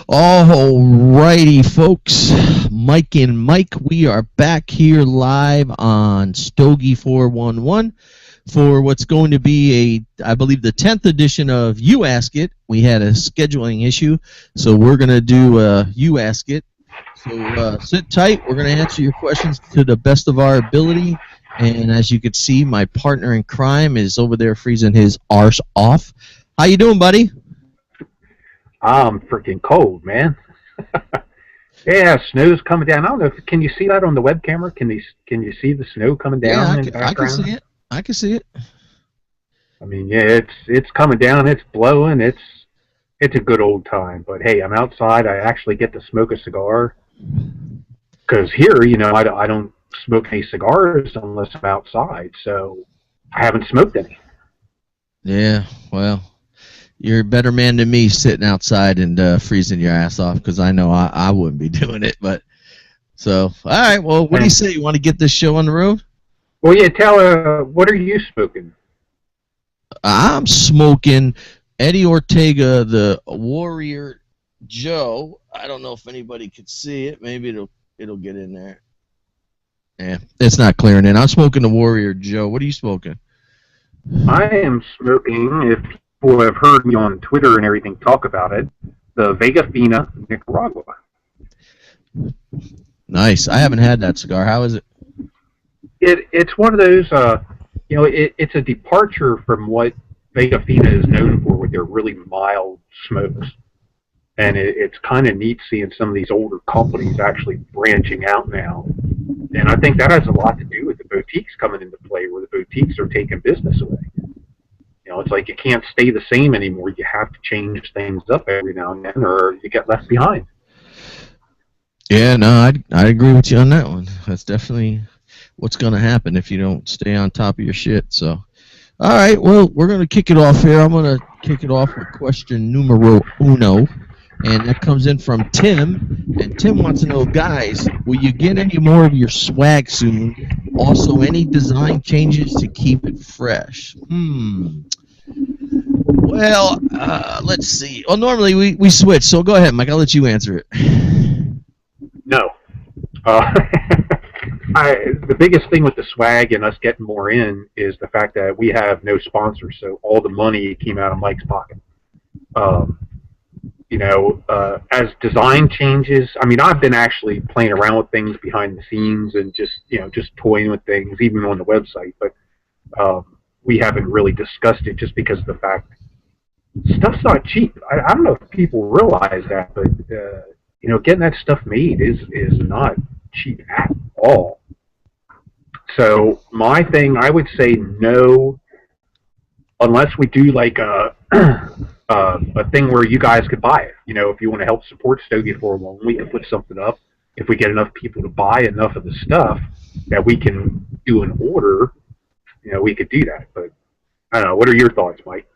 All righty, folks. Mike and Mike, we are back here live on Stogie411 for what's going to be I believe, the 10th edition of You Ask It. We had a scheduling issue, so we're going to do You Ask It. So sit tight. We're going to answer your questions to the best of our ability. And as you can see, my partner in crime is over there freezing his arse off. How you doing, buddy? I'm freaking cold, man. Yeah, snow's coming down. I don't know. Can you see that on the web camera? Can you see the snow coming down in the background? I can see it. I can see it. I mean, yeah, it's coming down. It's blowing. It's a good old time. But hey, I'm outside. I actually get to smoke a cigar. Because here, I don't smoke any cigars unless I'm outside. So I haven't smoked any. Yeah, well, you're a better man than me sitting outside and freezing your ass off, because I know I wouldn't be doing it. But so, all right, well, what do you say? You want to get this show on the road? Well, yeah, what are you smoking? I'm smoking Eddie Ortega, the Warrior Joe. I don't know if anybody could see it. Maybe it'll get in there. Yeah, it's not clearing in. I'm smoking the Warrior Joe. What are you smoking? I am smoking, if people have heard me on Twitter and everything talk about it, the Vega Fina Nicaragua. Nice. I haven't had that cigar. How is it? It's one of those, it's a departure from what Vega Fina is known for with their really mild smokes. And it's kind of neat seeing some of these older companies actually branching out now. And I think that has a lot to do with the boutiques coming into play, where the boutiques are taking business away. It's like you can't stay the same anymore. You have to change things up every now and then, or you get left behind. Yeah, no, I agree with you on that one. That's definitely what's going to happen if you don't stay on top of your shit. So, all right, well, we're going to kick it off here. I'm going to kick it off with question numero uno. And that comes in from Tim. And Tim wants to know, guys, will you get any more of your swag soon? Also, any design changes to keep it fresh? Well, let's see. Well, normally we switch, so go ahead, Mike. I'll let you answer it. No. The biggest thing with the swag and us getting more in is the fact that we have no sponsors, so all the money came out of Mike's pocket. As design changes, I mean, I've been actually playing around with things behind the scenes and just toying with things, even on the website, but we haven't really discussed it just because of the fact stuff's not cheap. I don't know if people realize that, but getting that stuff made is not cheap at all. So my thing, I would say no, unless we do like a thing where you guys could buy it. If you want to help support Stogie411, we can put something up. If we get enough people to buy enough of the stuff that we can do an order, we could do that. But I don't know. What are your thoughts, Mike?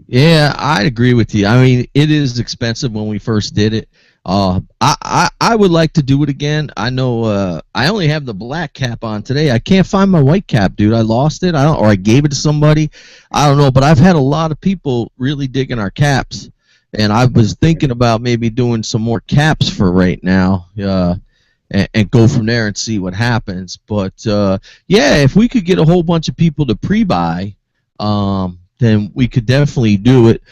Yeah, I agree with you. I mean, it is expensive when we first did it. I would like to do it again. I know I only have the black cap on today. I can't find my white cap, dude. I lost it. Or I gave it to somebody. I don't know, but I've had a lot of people really digging our caps, and I was thinking about maybe doing some more caps for right now, and go from there and see what happens. But yeah, if we could get a whole bunch of people to pre-buy, then we could definitely do it.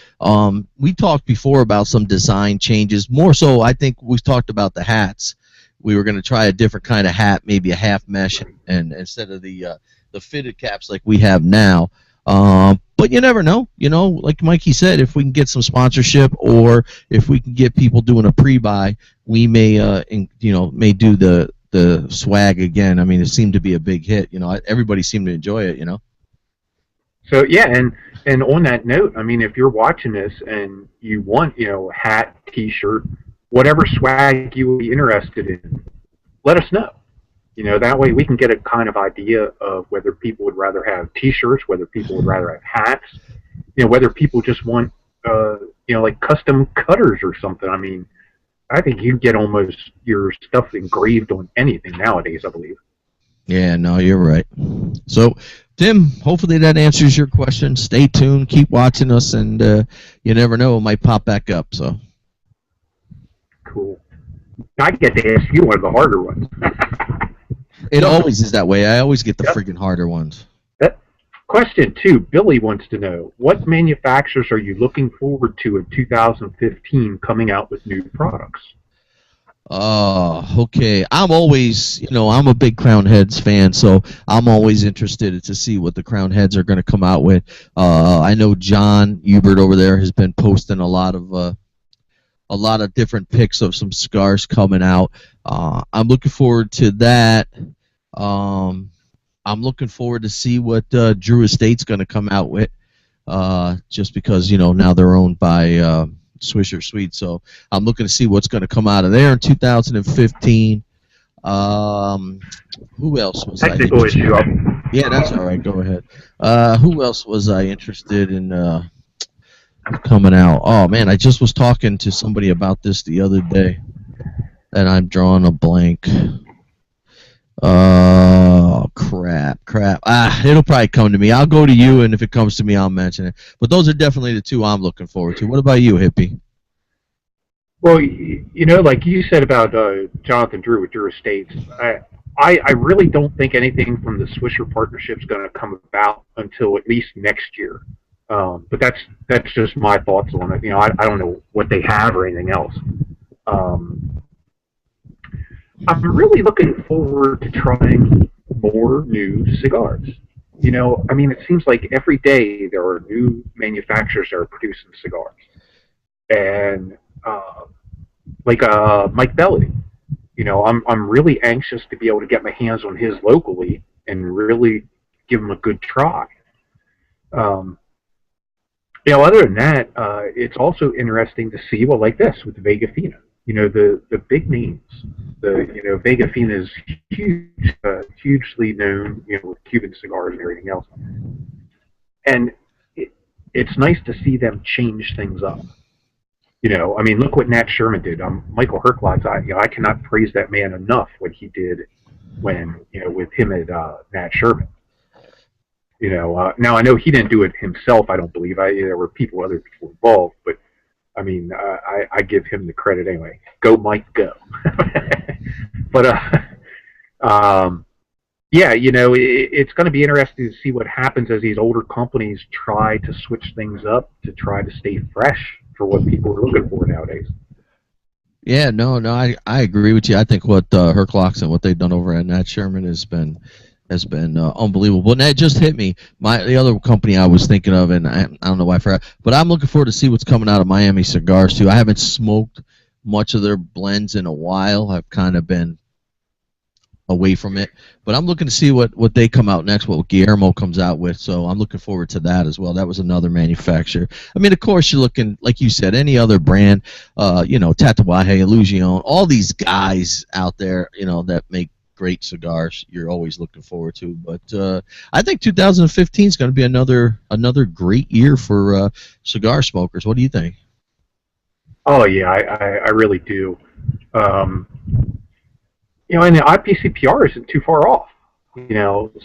We talked before about some design changes. More so, I think we talked about the hats. We were going to try a different kind of hat, maybe a half mesh, and instead of the fitted caps like we have now. But you never know. Like Mikey said, if we can get some sponsorship, or if we can get people doing a pre-buy, we may may do the swag again. I mean, it seemed to be a big hit. Everybody seemed to enjoy it. So yeah, and on that note, I mean, if you're watching this and you want, hat, T-shirt, whatever swag you would be interested in, let us know. That way we can get a kind of idea of whether people would rather have T-shirts, whether people would rather have hats, whether people just want, like custom cutters or something. I mean, I think you get almost your stuff engraved on anything nowadays, I believe. Yeah, no, you're right. So, Tim, hopefully that answers your question. Stay tuned, keep watching us, and you never know, it might pop back up. So, cool. I get to ask you one of the harder ones. It always is that way. I always get the Yep. freaking harder ones. Question 2, Billy wants to know, what manufacturers are you looking forward to in 2015 coming out with new products? Okay. I'm always, I'm a big Crown Heads fan, so I'm always interested to see what the Crown Heads are going to come out with. I know John Hubert over there has been posting a lot of different pics of some cigars coming out. I'm looking forward to that. I'm looking forward to see what Drew Estate's going to come out with, just because now they're owned by Swisher Sweet. So I'm looking to see what's going to come out of there in 2015. Who else was Technical issue. Yeah, that's all right. Go ahead. Who else was I interested in coming out? Oh man, I just was talking to somebody about this the other day, and I'm drawing a blank. Crap. It'll probably come to me. I'll go to you, and if it comes to me, I'll mention it. But those are definitely the two I'm looking forward to. What about you, Hippie? Well, like you said about Jonathan Drew with Drew Estates, I really don't think anything from the Swisher partnership is going to come about until at least next year. But that's just my thoughts on it. I don't know what they have or anything else. I'm really looking forward to trying more new cigars. It seems like every day there are new manufacturers that are producing cigars. And like Mike Belly, I'm really anxious to be able to get my hands on his locally and really give him a good try. Other than that, it's also interesting to see, well, like this with the Vega Fina. The big names. Vega Fina is huge, hugely known, with Cuban cigars and everything else. And it's nice to see them change things up. Look what Nat Sherman did. Michael Herklots, I cannot praise that man enough what he did when, with him at Nat Sherman. Now I know he didn't do it himself. I don't believe. There were other people involved, but I give him the credit anyway. Go, Mike, go. But yeah, it's going to be interesting to see what happens as these older companies try to switch things up to try to stay fresh for what people are looking for nowadays. Yeah, no, I agree with you. I think what Herclocks and what they've done over at Nat Sherman has been unbelievable. And that just hit me. The other company I was thinking of, and I don't know why I forgot, but I'm looking forward to see what's coming out of Miami Cigars too. I haven't smoked much of their blends in a while. I've kind of been away from it, but I'm looking to see what they come out next, what Guillermo comes out with. So I'm looking forward to that as well. That was another manufacturer. Of course, you're looking, like you said, any other brand, Tatuaje, Illusion, all these guys out there, that make great cigars, you're always looking forward to. But I think 2015 is going to be another great year for cigar smokers. What do you think? Oh yeah, I really do. And the IPCPR isn't too far off.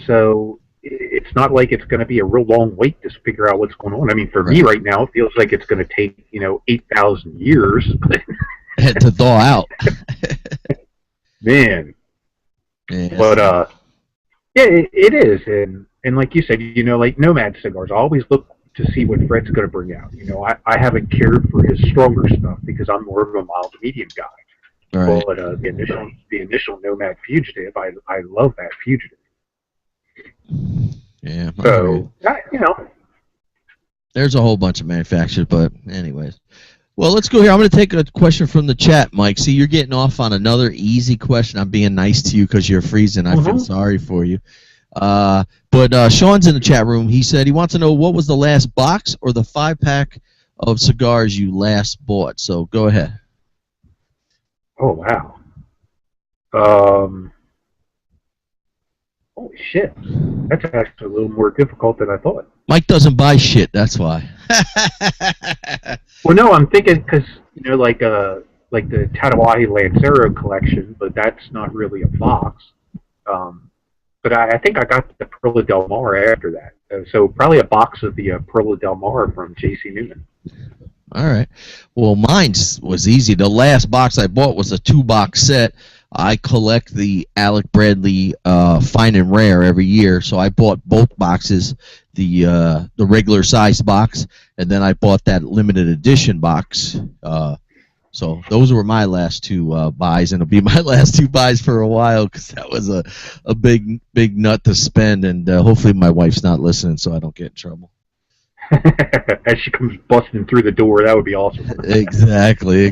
So it's not like it's going to be a real long wait to figure out what's going on. For me right now, it feels like it's going to take 8,000 years to thaw out. Man. Yes. But yeah, it is, and like you said, like Nomad cigars, I always look to see what Fred's going to bring out. I haven't cared for his stronger stuff because I'm more of a mild to medium guy. Right. But the initial Nomad Fugitive, I love that Fugitive. Yeah. So there's a whole bunch of manufacturers, but anyways. Well, let's go here. I'm going to take a question from the chat, Mike. See, you're getting off on another easy question. I'm being nice to you because you're freezing. I feel sorry for you. But Sean's in the chat room. He said he wants to know what was the last box or the 5-pack of cigars you last bought. So go ahead. Oh, wow. Holy shit. That's actually a little more difficult than I thought. Mike doesn't buy shit, that's why. Well, no, I'm thinking because, like the Tatuaje Lancero collection, but that's not really a box. But I think I got the Perla Del Mar after that. So probably a box of the Perla Del Mar from J.C. Newman. All right. Well, mine was easy. The last box I bought was a 2-box set. I collect the Alec Bradley Fine and Rare every year, so I bought both boxes, the regular size box, and then I bought that limited edition box. So those were my last two buys, and it'll be my last two buys for a while because that was a big nut to spend, and hopefully my wife's not listening so I don't get in trouble. As she comes busting through the door, that would be awesome. Exactly.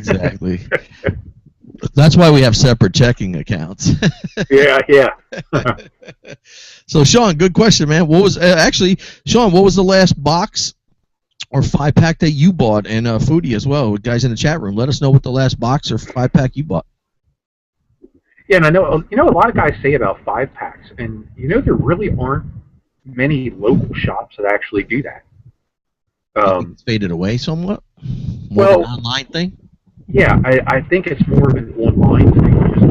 That's why we have separate checking accounts. Yeah. So Sean, good question, man. What was actually, Sean? What was the last box or 5-pack that you bought? And Foodie as well, guys in the chat room. Let us know what the last box or 5-pack you bought. Yeah, and I know a lot of guys say about 5-packs, and there really aren't many local shops that actually do that. It's faded away somewhat. More of an online thing. Yeah, I think it's more of an online thing, just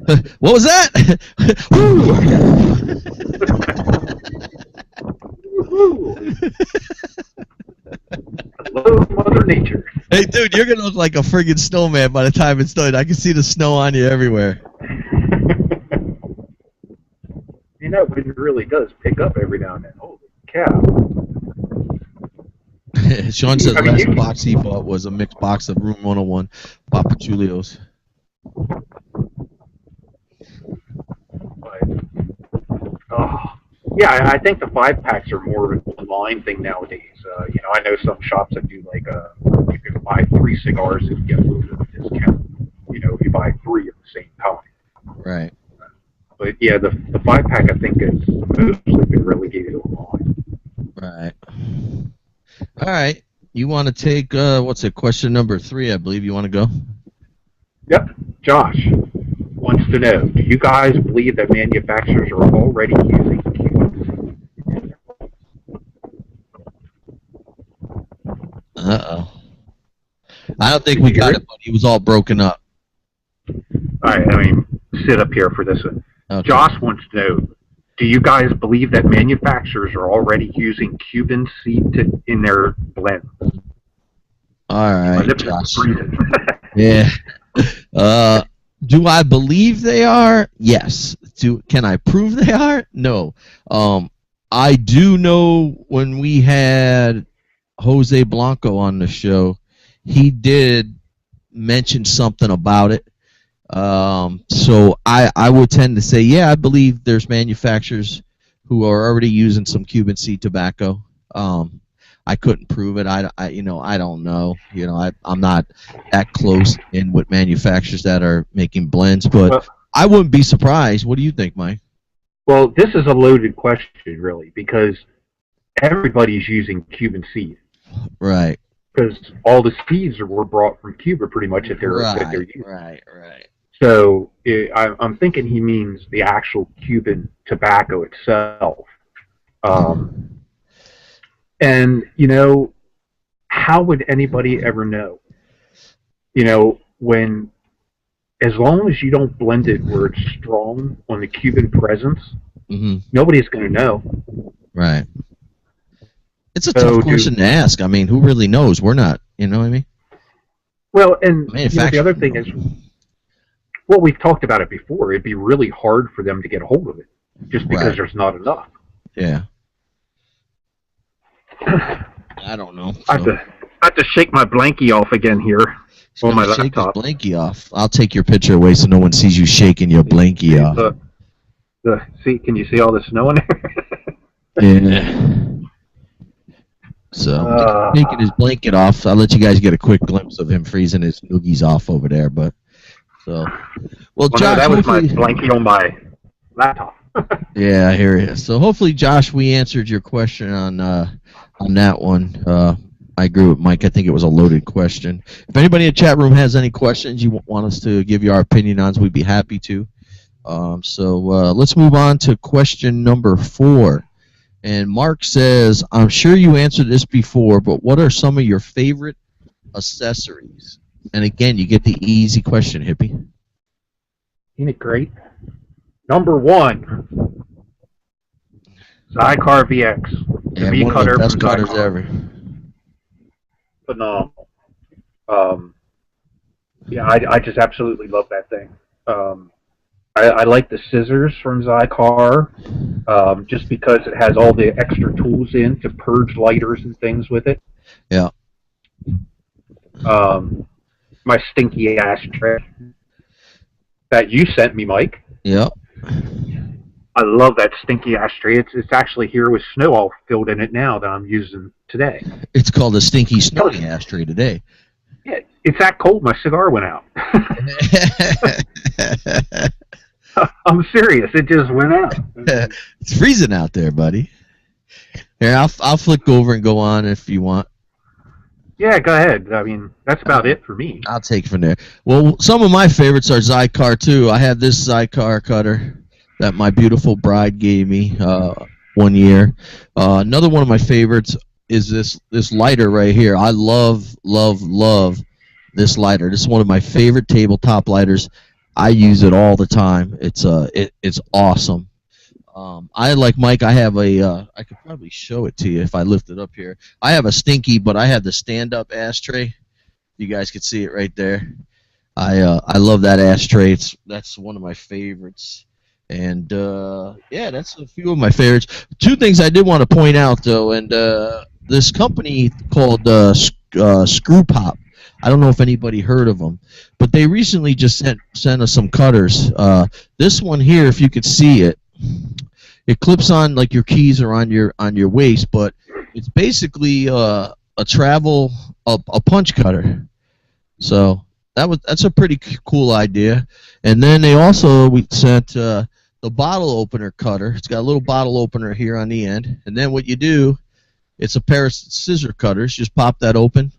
because. What was that? Hello, Mother Nature. Hey, dude, you're gonna look like a friggin' snowman by the time it's done. I can see the snow on you everywhere. It really does pick up every now and then. Holy cow. Sean says the last box he bought was a mixed box of Room 101 Papa Chulios. Yeah, I think the 5-packs are more of an online thing nowadays. I know some shops that do like you can buy 3 cigars and get a little bit of a discount. If you buy 3 at the same time. Right. But yeah, the 5-pack I think has mostly been relegated online. Right. All right. You want to take question number 3? I believe you want to go. Yep. Josh wants to know: do you guys believe that manufacturers are already using Cuban? I don't think we got it, but he was all broken up. All right. Sit up here for this one. Okay. Josh wants to know: do you guys believe that manufacturers are already using Cuban seed in their blends? All right, Josh. Yeah. Do I believe they are? Yes. Can I prove they are? No. I do know when we had Jose Blanco on the show, he did mention something about it. So I would tend to say, yeah, I believe there's manufacturers who are already using some Cuban seed tobacco. I couldn't prove it. I don't know. I'm not that close in with manufacturers that are making blends, but I wouldn't be surprised. What do you think, Mike? Well, this is a loaded question, really, because everybody's using Cuban seed. Right. Because all the seeds were brought from Cuba, pretty much, that they're using. Right. So I'm thinking he means the actual Cuban tobacco itself. And, how would anybody ever know? As long as you don't blend it where it's strong on the Cuban presence, nobody's going to know. Right. It's a tough question to ask. Who really knows? We're not, you know what I mean? Well, and the other thing is, we've talked about it before. It'd be really hard for them to get a hold of it, just because there's not enough. Yeah. I don't know. I have to shake my blankie off again here on my laptop. Shake his blankie off. I'll take your picture away so no one sees you shaking your blankie off. Can you see all the snow in there? Yeah. So taking his blanket off. I'll let you guys get a quick glimpse of him freezing his noogies off over there. But well, Josh, no, that was my blanket on my laptop. Yeah, I hear you. So hopefully, Josh, we answered your question on that one. I agree with Mike. I think it was a loaded question. If anybody in the chat room has any questions you want us to give you our opinion on, we'd be happy to. So let's move on to question number 4. And Mark says, I'm sure you answered this before, but what are some of your favorite accessories? And again, you get the easy question, Hippie. Ain't it great? Number 1, Zycar VX. Yeah, one of the best cutters ever. phenomenal. Um, yeah, I just absolutely love that thing. I like the scissors from Zycar, just because it has all the extra tools in to purge lighters and things with it. Yeah. My stinky ashtray that you sent me, Mike. Yeah. I love that stinky ashtray. It's actually here with snow all filled in it now that I'm using today. It's called a stinky snowy ashtray today. Yeah, it's that cold. My cigar went out. I'm serious. It just went out. It's freezing out there, buddy. Here, I'll flick over and go on if you want. Yeah, go ahead. I mean, that's about it for me. I'll take it from there. Well, some of my favorites are Zycar too. I have this Zycar cutter that my beautiful bride gave me 1 year. Another one of my favorites is this lighter right here. I love this lighter. This is one of my favorite tabletop lighters. I use it all the time. It's awesome. I like Mike. I have a. I could probably show it to you if I lift it up here. I have a stinky, but I have the stand-up ashtray. You guys can see it right there. I love that ashtray. That's one of my favorites. And yeah, that's a few of my favorites. Two things I did want to point out though, and this company called Screw Pop. I don't know if anybody heard of them, but they recently just sent us some cutters. This one here, if you could see it, it clips on like your keys are on your waist, but it's basically a punch cutter. So that's a pretty cool idea. And then we sent the bottle opener cutter. It's got a little bottle opener here on the end, and then what you do, it's a pair of scissor cutters. Just pop that open,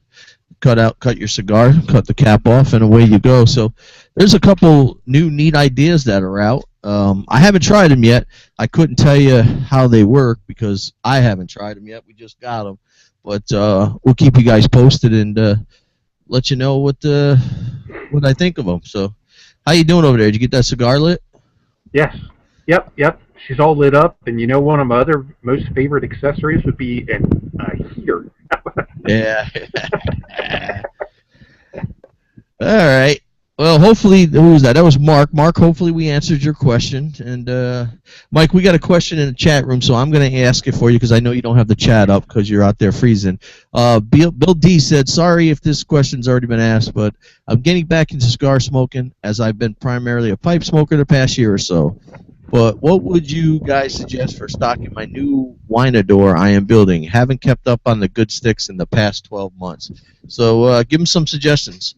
cut your cigar, cut the cap off, and away you go. So there's a couple new neat ideas that are out. I haven't tried them yet. I couldn't tell you how they work because I haven't tried them yet. We just got them, but we'll keep you guys posted and let you know what I think of them. So, how you doing over there? Did you get that cigar lit? Yes. Yep. She's all lit up, and you know one of my other most favorite accessories would be a heater. Yeah. All right. Well, hopefully, who was that? That was Mark. Mark, hopefully we answered your question. And Mike, we got a question in the chat room, so I'm going to ask it for you because I know you don't have the chat up because you're out there freezing. Bill D said, sorry if this question's already been asked, but I'm getting back into cigar smoking as I've been primarily a pipe smoker the past year or so. But what would you guys suggest for stocking my new Winador I am building? Haven't kept up on the good sticks in the past 12 months. So give them some suggestions.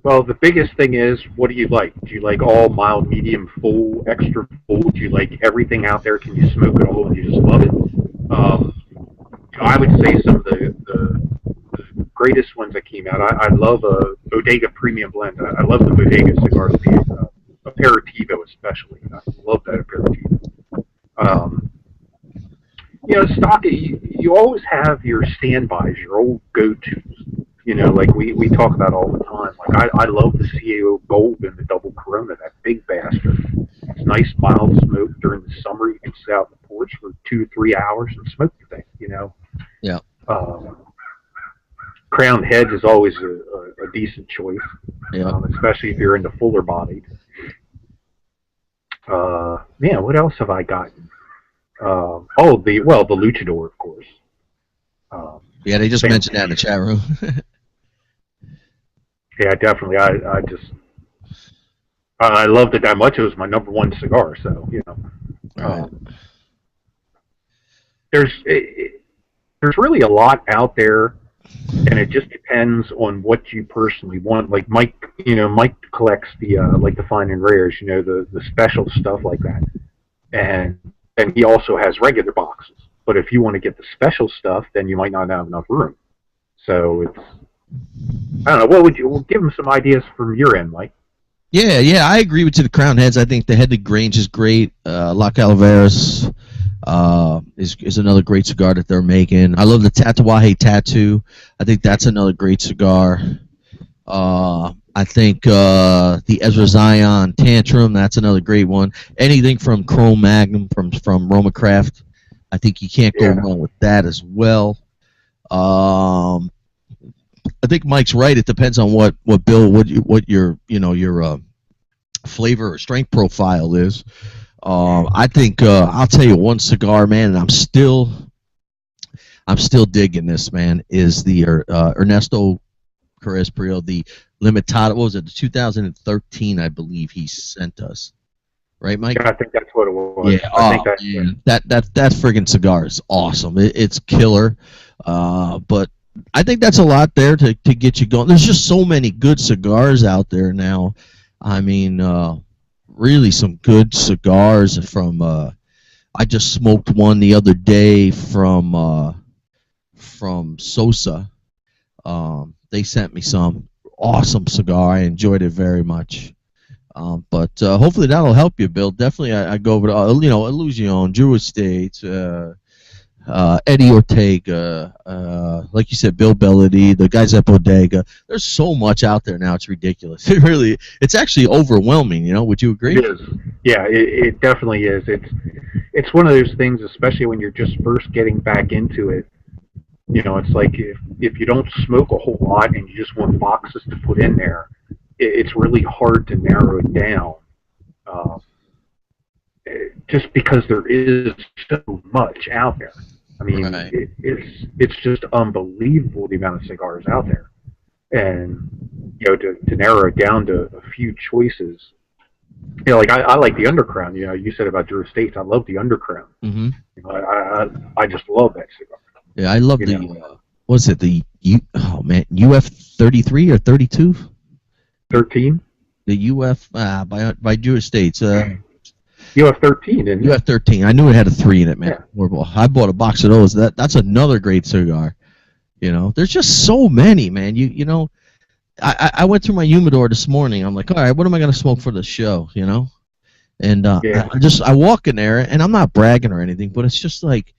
Well, the biggest thing is, what do you like? Do you like all mild, medium, full, extra full? Do you like everything out there? Can you smoke it all and you just love it? I would say some of the greatest ones that came out. I love a Bodega Premium Blend. I love the Bodega cigars, the Aperitivo especially. I love that Aperitivo. Stock it. You always have your standbys, your old go-tos. Like we talk about all the time. Like I love the CAO Gold and the Double Corona, that big bastard. It's nice, mild smoke during the summer. You can sit out on the porch for 2-3 hours and smoke the thing. Yeah. Crowned Heads is always a decent choice. Yeah. Especially if you're into fuller bodied. What else have I gotten? The Luchador, of course. Yeah, they just mentioned that in the chat room. Yeah, definitely. I loved it that much. It was my #1 cigar. So Right. There's really a lot out there, and it just depends on what you personally want. Like Mike, Mike collects the the fine and rares, the special stuff like that, and he also has regular boxes. But if you want to get the special stuff, then you might not have enough room. So it's, I don't know. We'll give them some ideas from your end, Mike. Yeah, I agree with you. The Crown Heads, I think the Headed Grange is great. La Calaveras is another great cigar that they're making. I love the Tatuaje Tattoo. I think that's another great cigar. I think the Ezra Zion Tantrum, that's another great one. Anything from Chrome Magnum from Roma Craft, I think you can't go wrong with that as well. think Mike's right. It depends on what Bill, what your your flavor or strength profile is. I think I'll tell you one cigar, man, and I'm still digging this, man. Is the Ernesto Carrez the Limitada? What was it? The 2013, I believe he sent us. Right, Mike? Yeah, I think that's what it was. Yeah. I think that friggin' cigar is awesome. It's killer. But I think that's a lot there to get you going. There's just so many good cigars out there now. I mean, really some good cigars from. I just smoked one the other day from Sosa. They sent me some awesome cigar. I enjoyed it very much. But hopefully that'll help you, Bill. Definitely, I go over to Illusion, Drew Estates, Eddie Ortega, like you said, Bill Bellady, the guys at Bodega. There's so much out there now; it's ridiculous. It's actually overwhelming. Would you agree? It is. Yeah, it definitely is. It's one of those things, especially when you're just first getting back into it. It's like if you don't smoke a whole lot and you just want boxes to put in there, it's really hard to narrow it down, just because there is so much out there. I mean, right. It's just unbelievable the amount of cigars out there, and to narrow it down to a few choices. Like I like the Undercrown. You said about Drew Estates. I love the Undercrown. Mm-hmm. I just love that cigar. Yeah, I love what's it? UF 33 or 32? 13. The UF by Drew Estates. UF 13, isn't it? UF 13. I knew it had a 3 in it, man. Yeah. I bought a box of those. That's another great cigar. There's just so many, man. I went through my humidor this morning. I'm like, all right, what am I gonna smoke for the show? And I walk in there, and I'm not bragging or anything, but it's just like,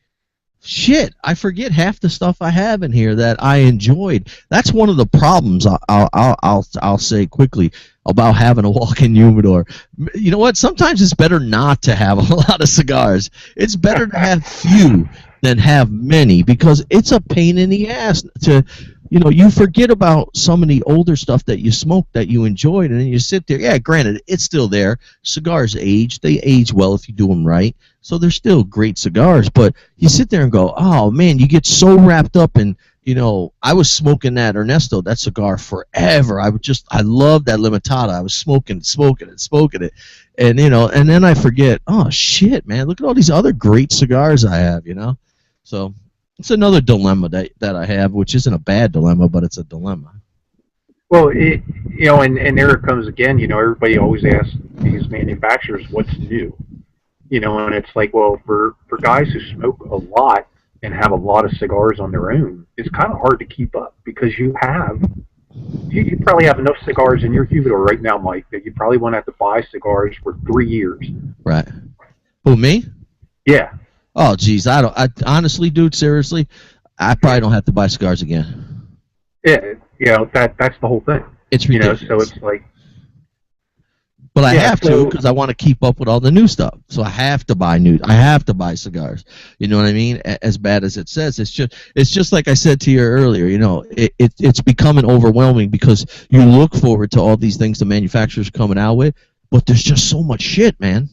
shit, I forget half the stuff I have in here that I enjoyed. That's one of the problems I'll say quickly about having a walk-in humidor. You know what? Sometimes it's better not to have a lot of cigars. It's better to have few than have many, because it's a pain in the ass to, you forget about some of the older stuff that you smoked that you enjoyed, and then you sit there. Yeah, granted, it's still there. Cigars age. They age well if you do them right. So they're still great cigars, but you sit there and go, oh, man, you get so wrapped up in, I was smoking that Ernesto, that cigar forever. I love that Limitada. I was smoking it. And, and then I forget, oh, shit, man, look at all these other great cigars I have, So it's another dilemma that I have, which isn't a bad dilemma, but it's a dilemma. Well, and there it comes again. Everybody always asks these manufacturers what's new. And it's like, well, for guys who smoke a lot and have a lot of cigars on their own, it's kind of hard to keep up, because you probably have enough cigars in your humidor right now, Mike, that you probably won't have to buy cigars for 3 years. Right. Who, me? Yeah. Oh, geez, I honestly, dude, seriously, I probably don't have to buy cigars again. Yeah, that's the whole thing. It's ridiculous. So it's like. But I have to, because I want to keep up with all the new stuff. So I have to buy cigars. You know what I mean? As bad as it says, it's just like I said to you earlier. It's becoming overwhelming, because you look forward to all these things the manufacturers are coming out with, but there's just so much shit, man.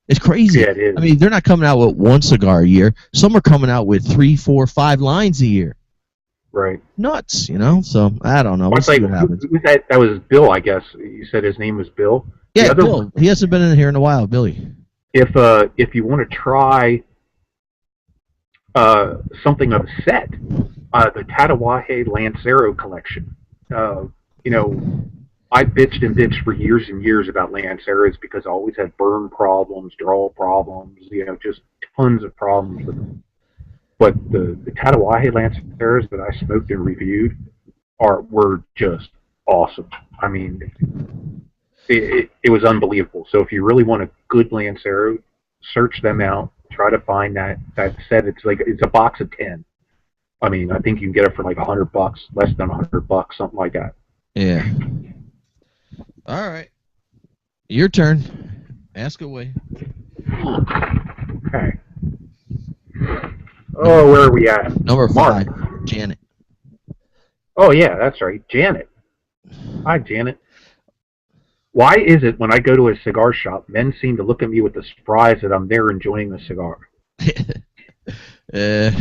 It's crazy. Yeah, it is. I mean, they're not coming out with one cigar a year. Some are coming out with 3, 4, 5 lines a year. Right. Nuts, So I don't know. We'll see what happens. That was Bill, I guess. You said his name was Bill? Yeah, Bill. He hasn't been in here in a while, Billy. If you want to try something of a set, the Tatuaje Lancero collection. I bitched and bitched for years and years about Lanceros, because I always had burn problems, draw problems, just tons of problems with them. But the Tatuaje Lanceros that I smoked and reviewed were just awesome. I mean, it was unbelievable. So if you really want a good Lancero, search them out. Try to find that set. It's a box of 10. I mean, I think you can get it for like $100, less than $100, something like that. Yeah. All right. Your turn. Ask away. Okay. Oh, where are we at? Number 5, Janet. Oh yeah, that's right, Janet. Hi, Janet. Why is it when I go to a cigar shop, men seem to look at me with the surprise that I'm there enjoying the cigar? Uh,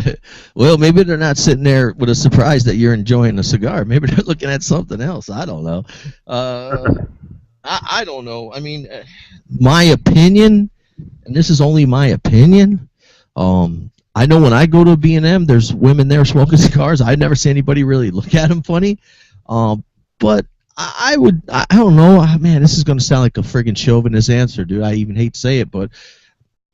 well, maybe they're not sitting there with a surprise that you're enjoying a cigar. Maybe they're looking at something else. I don't know. Uh, I don't know. I mean, my opinion, and this is only my opinion. I know when I go to B&M, there's women there smoking cigars. I never see anybody really look at them funny. But I would, I don't know. Man, this is going to sound like a friggin' chauvinist answer, dude. I even hate to say it, but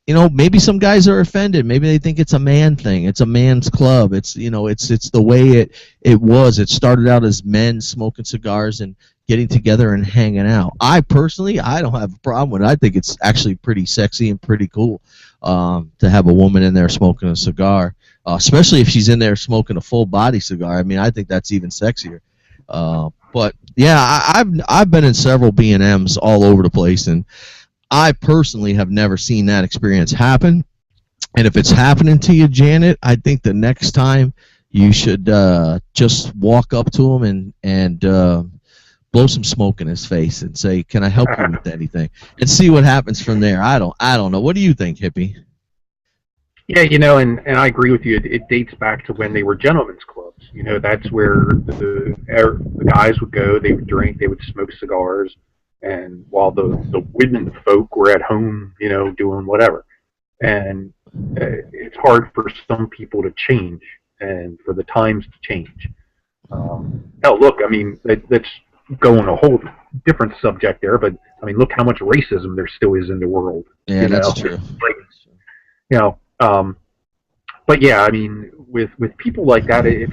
maybe some guys are offended. Maybe they think it's a man thing. It's a man's club. It's the way it was. It started out as men smoking cigars and getting together and hanging out. I personally, I don't have a problem with it. I think it's actually pretty sexy and pretty cool to have a woman in there smoking a cigar, especially if she's in there smoking a full body cigar. I mean, I think that's even sexier. But yeah, I've been in several B&Ms all over the place, and I personally have never seen that experience happen. And if it's happening to you, Janet, I think the next time you should just walk up to him and blow some smoke in his face and say, "Can I help you with anything?" and see what happens from there. I don't know. What do you think, hippie? Yeah, and I agree with you. It dates back to when they were gentlemen's clubs. That's where the guys would go. They would drink. They would smoke cigars, and while the women folk were at home, doing whatever. And it's hard for some people to change, and for the times to change. Hell, look, I mean, that's going a whole different subject there, but I mean, look how much racism there still is in the world. Yeah, that's true. Like, you know, but yeah, I mean, with people like that, it's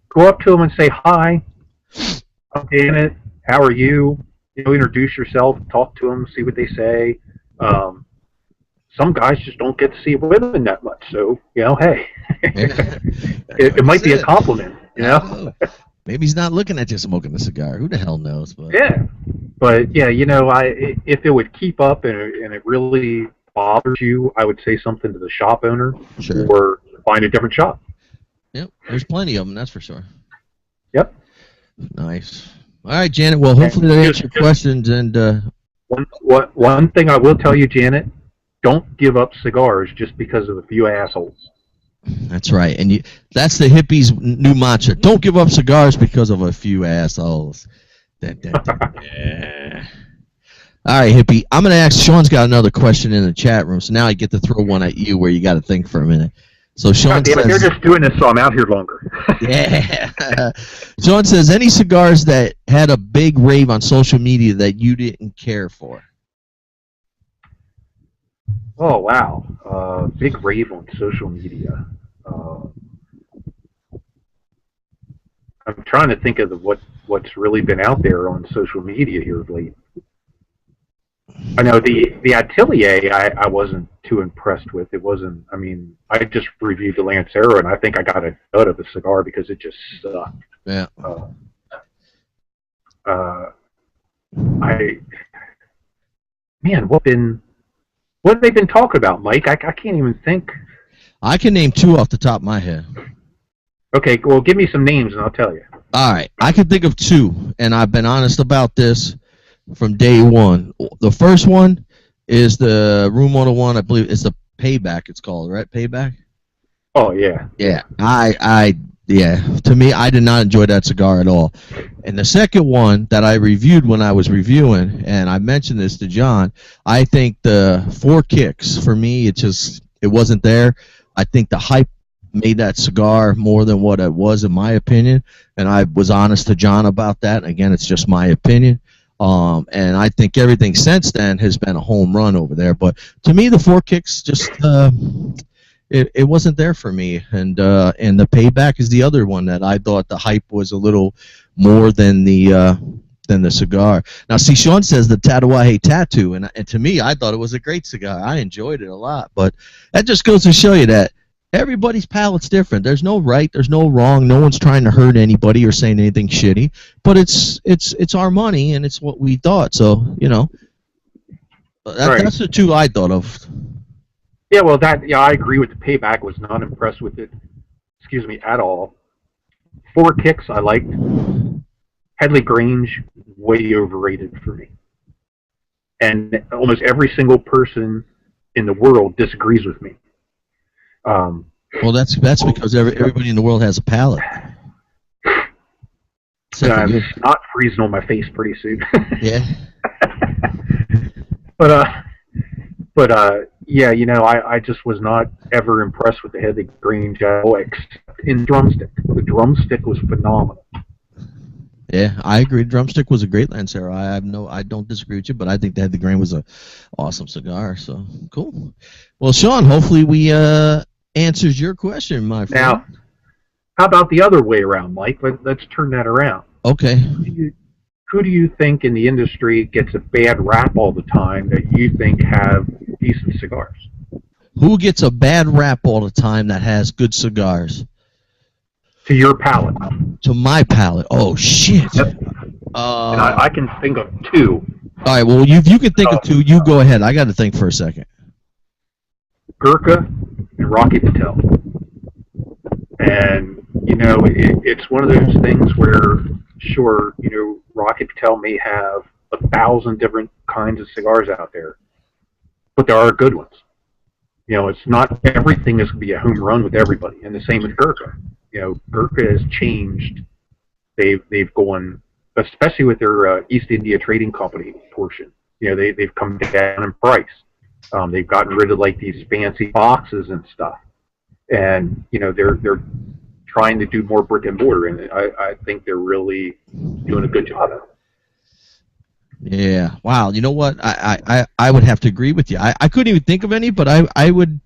go up to them and say hi. I'm Janet. How are you? Introduce yourself, talk to them, see what they say. Some guys just don't get to see women that much, so hey, it might be a compliment. Maybe he's not looking at you smoking a cigar. Who the hell knows? But yeah, if it would keep up and it really bothers you, I would say something to the shop owner, sure, or find a different shop. Yep, there's plenty of them, that's for sure. Yep. Nice. All right, Janet. Well, hopefully they answer your questions. And one thing I will tell you, Janet, don't give up cigars just because of a few assholes. That's right, and that's the hippies' new mantra. Don't give up cigars because of a few assholes. Yeah. All right, hippie. I'm going to ask. Sean's got another question in the chat room, so now I get to throw one at you where you got to think for a minute. So Sean says, they're just doing this so I'm out here longer. Yeah. Sean says, any cigars that had a big rave on social media that you didn't care for? Oh, wow. Big rave on social media. I'm trying to think of what's really been out there on social media here of late. I know the Atelier I wasn't too impressed with. It wasn't. I mean, I just reviewed the Lancero, and I think I got a nut of a cigar because it just sucked. Yeah. What have they been talking about, Mike? I can't even think. I can name two off the top of my head. Okay, well, give me some names and I'll tell you. All right, I can think of two, and I've been honest about this from day one. The first one is the Room 101. I believe it's the Payback. It's called, right? Payback. Oh yeah. Yeah. To me, I did not enjoy that cigar at all. And the second one that I reviewed when I was reviewing, and I mentioned this to John, I think the Four Kicks, for me, it wasn't there. I think the hype made that cigar more than what it was, in my opinion. And I was honest to John about that. Again, it's just my opinion. And I think everything since then has been a home run over there. But to me, the Four Kicks just it wasn't there for me. And the Payback is the other one that I thought the hype was a little more than the cigar. Now, see, Sean says the Tatuaje Tattoo, and to me, I thought it was a great cigar. I enjoyed it a lot. But that just goes to show you that everybody's palate's different. There's no right, there's no wrong. No one's trying to hurt anybody or saying anything shitty. But it's our money, and it's what we thought. So, that's the two I thought of. Yeah, well, I agree with the Payback. Was not impressed with it, at all. Four Kicks I liked. Headley Grange, way overrated for me. And almost every single person in the world disagrees with me. Well, that's because everybody in the world has a palate. Not freezing on my face pretty soon. Yeah. But yeah, I just was not ever impressed with the Headley Grange at all, except in Drumstick. The Drumstick was phenomenal. Yeah, I agree. Drumstick was a great Lancero. I don't disagree with you, but I think the Headley Grange was a awesome cigar. So cool. Well, Sean, hopefully we answers your question, my friend. Now, how about the other way around, Mike? Let's turn that around. Okay. Who do you think in the industry gets a bad rap all the time that you think have decent cigars? Who gets a bad rap all the time that has good cigars? To your palate. To my palate. Oh, shit. Yep. And I can think of two. All right, well, if you can think of two, you go ahead. I got to think for a second. Gurkha and Rocky Patel. And, it's one of those things where, sure, Rocky Patel may have 1,000 different kinds of cigars out there, but there are good ones. It's not everything is going to be a home run with everybody, and the same with Gurkha. Gurkha has changed. They've gone, especially with their East India Trading Company portion. They've come down in price. They've gotten rid of like these fancy boxes and stuff, and they're trying to do more brick and mortar, and I think they're really doing a good job of it. Yeah. Wow. You know what? I would have to agree with you. I couldn't even think of any, but I would.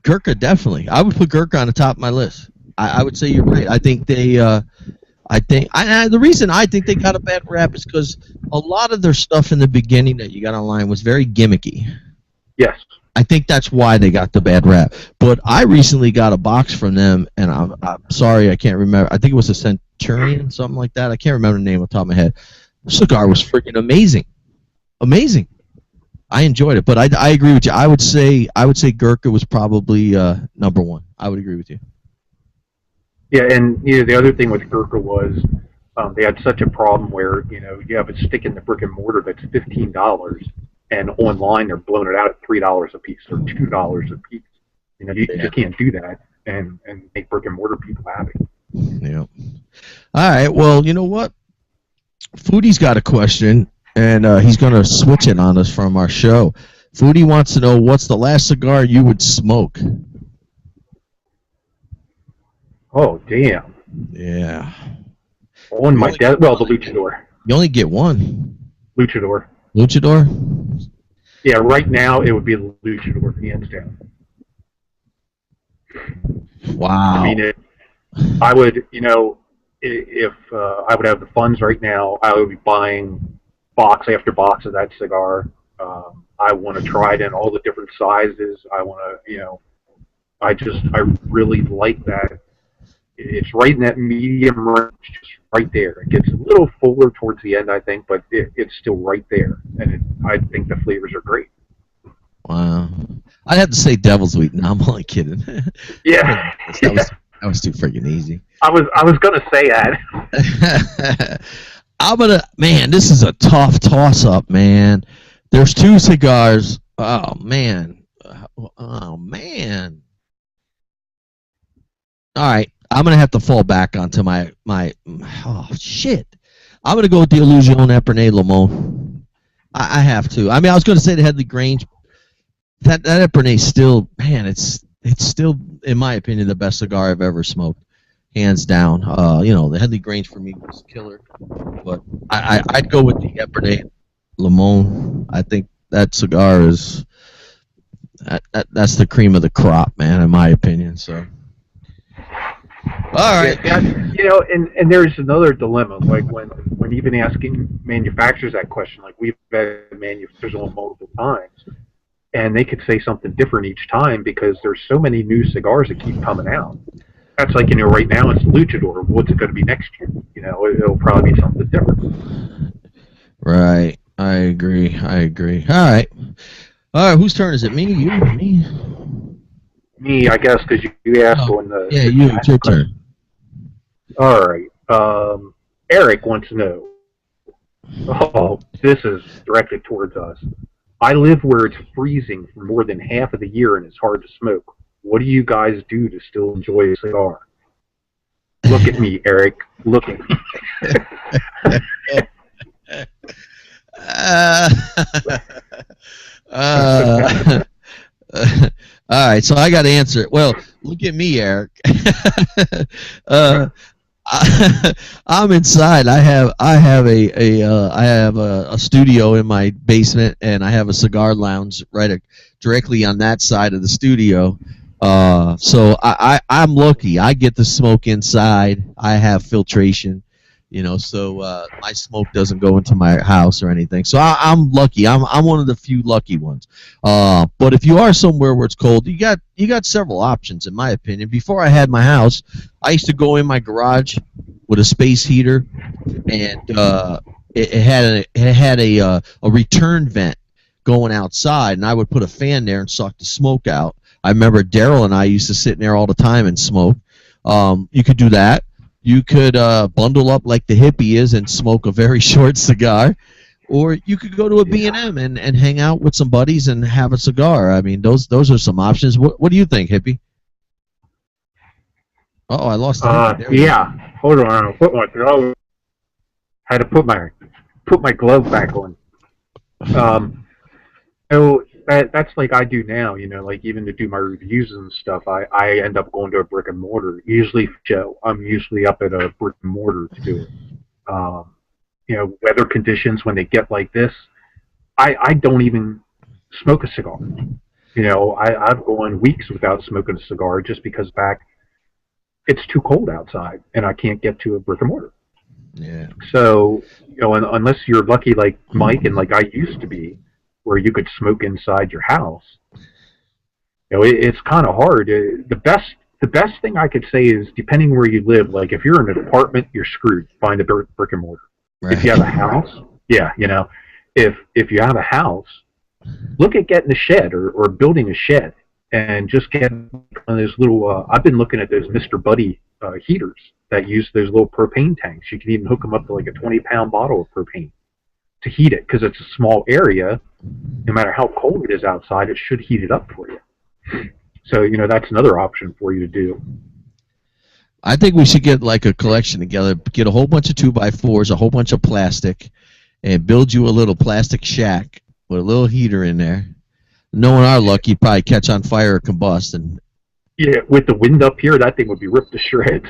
Gurkha, definitely. I would put Gurkha on the top of my list. I would say you're right. I think they. The reason I think they got a bad rap is because a lot of their stuff in the beginning that you got online was very gimmicky. Yes. I think that's why they got the bad rap. But I recently got a box from them, and I'm sorry, I can't remember. I think it was a Centurion, something like that. I can't remember the name off the top of my head. The cigar was freaking amazing. Amazing. I enjoyed it, but I agree with you. I would say Gurkha was probably number one. I would agree with you. Yeah, and the other thing with Gurkha was they had such a problem where you have a stick in the brick and mortar that's $15, and online they're blowing it out at $3 a piece or $2 a piece. You just can't do that and make brick and mortar people happy. Yeah. All right. Well, you know what? Foodie's got a question, and he's going to switch it on us from our show. Foodie wants to know, what's the last cigar you would smoke? Oh, damn. Yeah. On my desk. Well, the Luchador. You only get one. Luchador. Luchador? Yeah, right now it would be the Luchador, hands down. Wow. I mean, I would, if I would have the funds right now, I would be buying box after box of that cigar. I want to try it in all the different sizes. I want to, I really like that. It's right in that medium range, just right there. It gets a little fuller towards the end, I think, but it's still right there. And I think the flavors are great. Wow. I'd have to say Devil's Wheat. No, I'm only kidding. Yeah. That was too freaking easy. I was gonna say that. Man, this is a tough toss-up, man. There's two cigars. Oh man. All right, I'm gonna have to fall back onto my. Oh shit! I'm gonna go with the Illusion Epernay Limon. I have to. I mean, I was gonna say the Headley Grange. That Epernay still, man, it's still, in my opinion, the best cigar I've ever smoked, hands down. The Headley Grange for me was killer, but I'd go with the Epernay Limon. I think that cigar is that's the cream of the crop, man, in my opinion. So. All right. Yeah, and there's another dilemma, like when even asking manufacturers that question, like we've had manufacturers on multiple times, and they could say something different each time because there's so many new cigars that keep coming out. That's like, right now it's Luchador. What's it going to be next year? It'll probably be something different. Right. I agree. All right. Whose turn is it? Me? You? Me? Me, I guess, because you asked on the... Yeah, it's your turn. All right. Eric wants to know. Oh, this is directed towards us. I live where it's freezing for more than half of the year and it's hard to smoke. What do you guys do to still enjoy a cigar? Look at me, Eric. Look at me. Uh, uh, all right, so I got to answer it. Well, look at me, Eric. uh, I'm inside. I have a studio in my basement, and I have a cigar lounge directly on that side of the studio. So I'm lucky. I get to smoke inside. I have filtration, so my smoke doesn't go into my house or anything. So I'm lucky. I'm one of the few lucky ones. But if you are somewhere where it's cold, you got several options, in my opinion. Before I had my house, I used to go in my garage with a space heater, and it had a return vent going outside, and I would put a fan there and suck the smoke out. I remember Daryl and I used to sit in there all the time and smoke. You could do that. You could bundle up like the hippie is and smoke a very short cigar, or you could go to a B&M and hang out with some buddies and have a cigar. I mean, those are some options. What do you think, hippie? Oh, I lost the hippie. Yeah. Hold on. Had to put my glove back on. So that's like I do now, like even to do my reviews and stuff, I end up going to a brick and mortar. Usually for show. I'm usually up at a brick and mortar to do it. Weather conditions when they get like this, I don't even smoke a cigar. I've gone weeks without smoking a cigar just because it's too cold outside and I can't get to a brick and mortar. Yeah. So, unless you're lucky like Mike and like I used to be, where you could smoke inside your house, it's kind of hard. The best thing I could say is, depending where you live, like if you're in an apartment, you're screwed. Find a brick and mortar. Right. If you have a house, yeah, if you have a house, look at getting a shed or building a shed and just get one of those little. I've been looking at those Mr. Buddy heaters that use those little propane tanks. You can even hook them up to like a 20-pound bottle of propane to heat it, because it's a small area. No matter how cold it is outside, it should heat it up for you. So, that's another option for you to do. I think we should get like a collection together, get a whole bunch of 2x4s, a whole bunch of plastic, and build you a little plastic shack with a little heater in there. Knowing our luck, you'd probably catch on fire or combust. And yeah, with the wind up here, that thing would be ripped to shreds.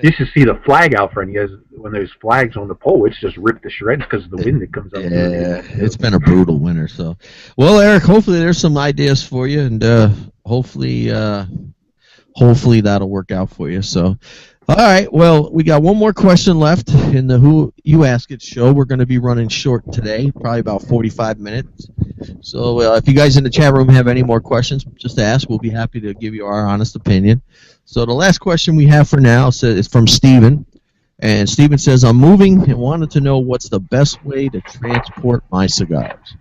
You should see the flag out front. When there's flags on the pole, it's just ripped to shreds because of the wind that comes up. Yeah, it's been a brutal winter. So, well, Eric, hopefully there's some ideas for you, and hopefully that'll work out for you. So, all right. Well, we got one more question left in the Who You Ask It show. We're going to be running short today, probably about 45 minutes. So, if you guys in the chat room have any more questions, just ask. We'll be happy to give you our honest opinion. So the last question we have for now is from Steven. And Steven says, I'm moving and wanted to know what's the best way to transport my cigars.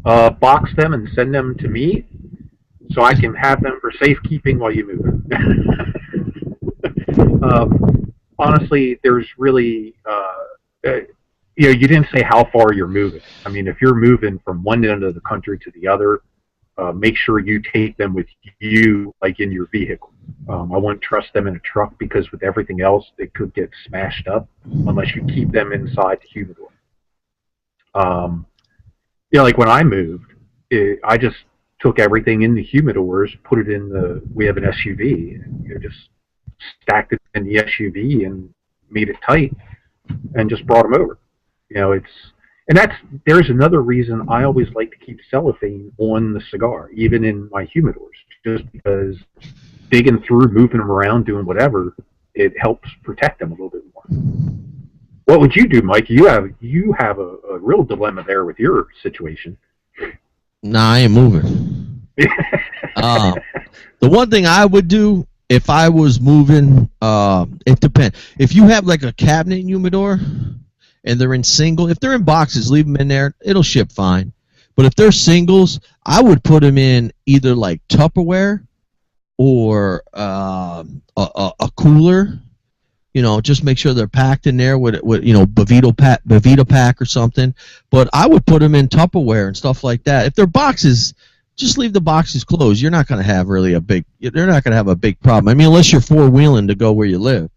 Box them and send them to me so I can have them for safekeeping while you move. Honestly, there's really, you didn't say how far you're moving. I mean, if you're moving from one end of the country to the other, make sure you take them with you, like in your vehicle. I wouldn't trust them in a truck, because with everything else, they could get smashed up unless you keep them inside the humidor. Like when I moved, I just took everything in the humidors, put it in we have an SUV, and just stacked it in the SUV and made it tight and just brought them over. There's another reason I always like to keep cellophane on the cigar, even in my humidors, just because digging through, moving them around, doing whatever, it helps protect them a little bit more. What would you do, Mike? You have a real dilemma there with your situation. Nah, I ain't moving. The one thing I would do if I was moving, it depends. If you have like a cabinet humidor, and they're in single, if they're in boxes, leave them in there. It'll ship fine. But if they're singles, I would put them in either like Tupperware or a cooler. You know, just make sure they're packed in there with you know, Bevita pack or something. But I would put them in Tupperware and stuff like that. If they're boxes, just leave the boxes closed. You're not going to have really a big. They're not going to have a big problem. I mean, unless you're four-wheeling to go where you live.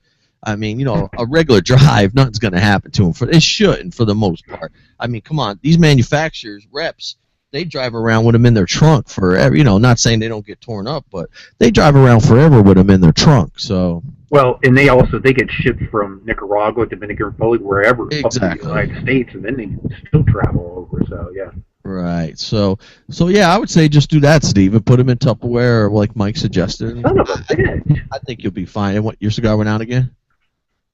I mean, you know, a regular drive, nothing's going to happen to them. It shouldn't, for the most part. I mean, come on, these manufacturers, reps, they drive around with them in their trunk forever. You know, not saying they don't get torn up, but they drive around forever with them in their trunk. So. Well, and they get shipped from Nicaragua, Dominican Republic, wherever, up to the United States, and then they still travel over. So yeah. Right. So yeah, I would say just do that, Steve, and put them in Tupperware, or like Mike suggested. Son of a bitch. I think you'll be fine. And what, your cigar went out again?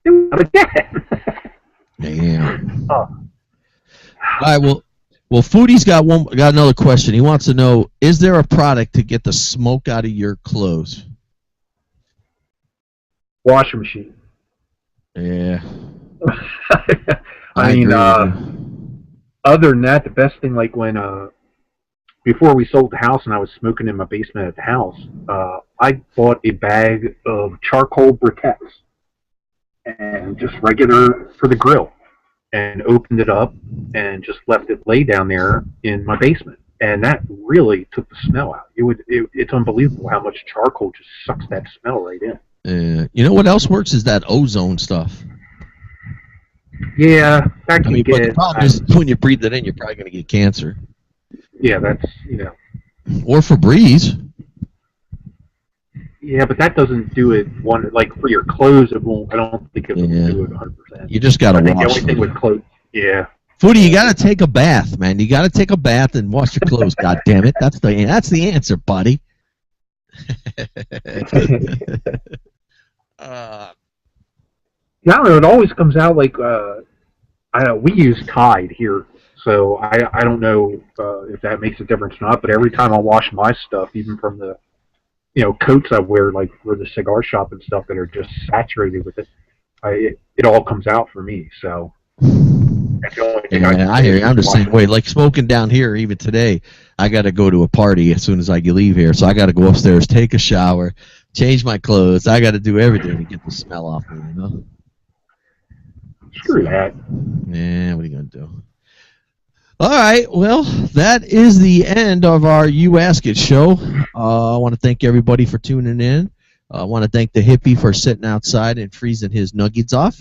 It went out again. Damn. Oh. All right. Well, Foodie's got another question. He wants to know: is there a product to get the smoke out of your clothes? Washing machine. Yeah. I mean, other than that, the best thing, like when before we sold the house and I was smoking in my basement at the house, I bought a bag of charcoal briquettes and just regular for the grill, and opened it up and just left it lay down there in my basement, and that really took the smell out. It's unbelievable how much charcoal just sucks that smell right in. You know what else works is that ozone stuff. Yeah, that can but the problem is when you breathe it in, you're probably going to get cancer. Yeah, that's, you know. Or Febreze. Yeah, but that doesn't do it like for your clothes. It won't. I don't think it will do it 100%. You just got to wash. The only thing with clothes, yeah. Foodie, you got to take a bath, man. You got to take a bath and wash your clothes. God damn it, that's the answer, buddy. Yeah, I don't know. It always comes out like we use Tide here, so I don't know if that makes a difference or not. But every time I wash my stuff, even from the coats I wear, like for the cigar shop and stuff, that are just saturated with it, it all comes out for me. So that's the only thing I hear you. I'm the same way. Like smoking down here, even today, I got to go to a party as soon as I leave here, so I got to go upstairs, take a shower, change my clothes. I got to do everything to get the smell off me, you know. Screw that. Yeah, what are you gonna do? All right, well, that is the end of our You Ask It show. I want to thank everybody for tuning in. I want to thank the hippie for sitting outside and freezing his nuggets off.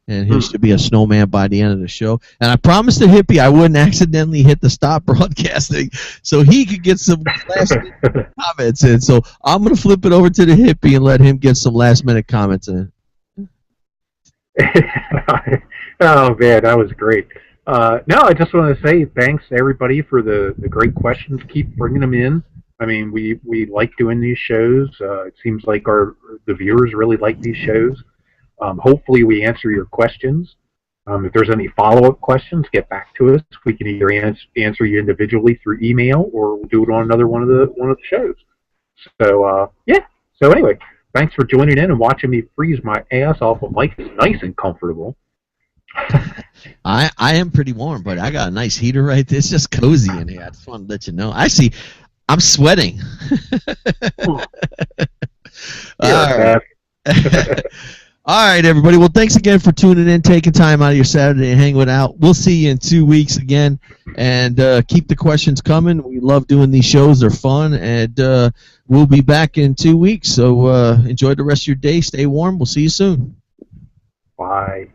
And he should be a snowman by the end of the show. And I promised the hippie I wouldn't accidentally hit the stop broadcasting so he could get some last-minute comments in. So I'm going to flip it over to the hippie and let him get some last-minute comments in. Oh, man, that was great. No, I just want to say thanks, everybody, for the great questions. Keep bringing them in. I mean, we like doing these shows. It seems like the viewers really like these shows. Hopefully we answer your questions. If there's any follow-up questions, get back to us. We can either answer you individually through email, or we'll do it on another one of the shows. So yeah. So anyway, thanks for joining in and watching me freeze my ass off. A mic is nice and comfortable. I am pretty warm, but I got a nice heater right there. It's just cozy in here. I just want to let you know. Actually, I'm sweating. All right. All right, everybody. Well, thanks again for tuning in, taking time out of your Saturday and hanging out. We'll see you in 2 weeks again, and keep the questions coming. We love doing these shows. They're fun, and we'll be back in 2 weeks. So enjoy the rest of your day. Stay warm. We'll see you soon. Bye.